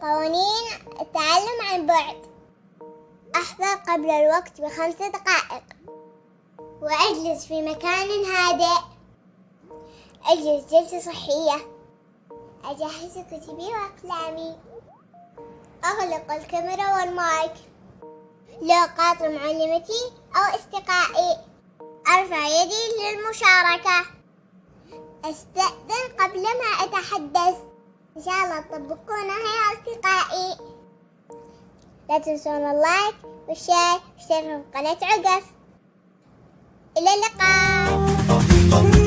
قوانين التعلم عن بعد. أحضر قبل الوقت ب5 دقائق، وأجلس في مكان هادئ. أجلس جلسة صحية. أجهز كتبي وأقلامي. أغلق الكاميرا والمايك. لا أقاطع معلمتي أو أصدقائي. أرفع يدي للمشاركة. أستأذن قبل ما أتحدث. إن شاء الله تطبقونها يا أصدقائي. لا تنسون اللايك والشير واشتركوا في قناة عقف. إلى اللقاء.